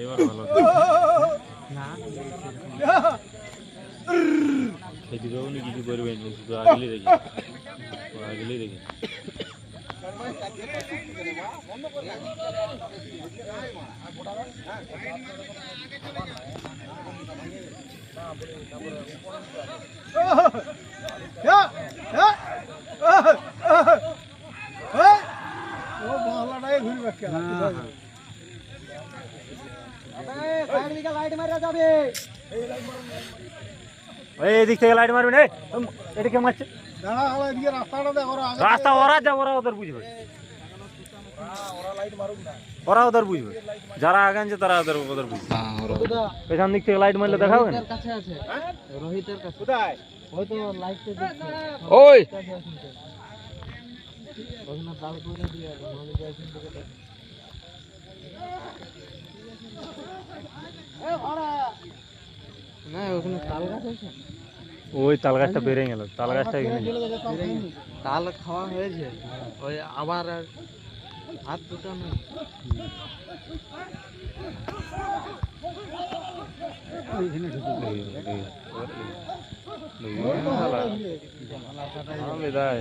এবার ভালো না খেতে দেবো না, কিছু করবেন শুধু আগেই দেখি, আগেই দেখি। এদিক থেকে লাইট মারবেন। এদিকে মারছে রাস্তা, ওরা যা ওরা ওদের বুঝবে, ওরা ওদের বুঝবে, যারা আগে আনছে তারা ওদের ওদের বুঝবে। পেছন দিক থেকে লাইট মারলে দেখা হবে না। ওই ওই তাল গাছটা বেড়ে গেল, তাল গাছটা এখানে তাল খাওয়া হয়েছে, ওই আবার হাত দুটো নেই। বিদায়।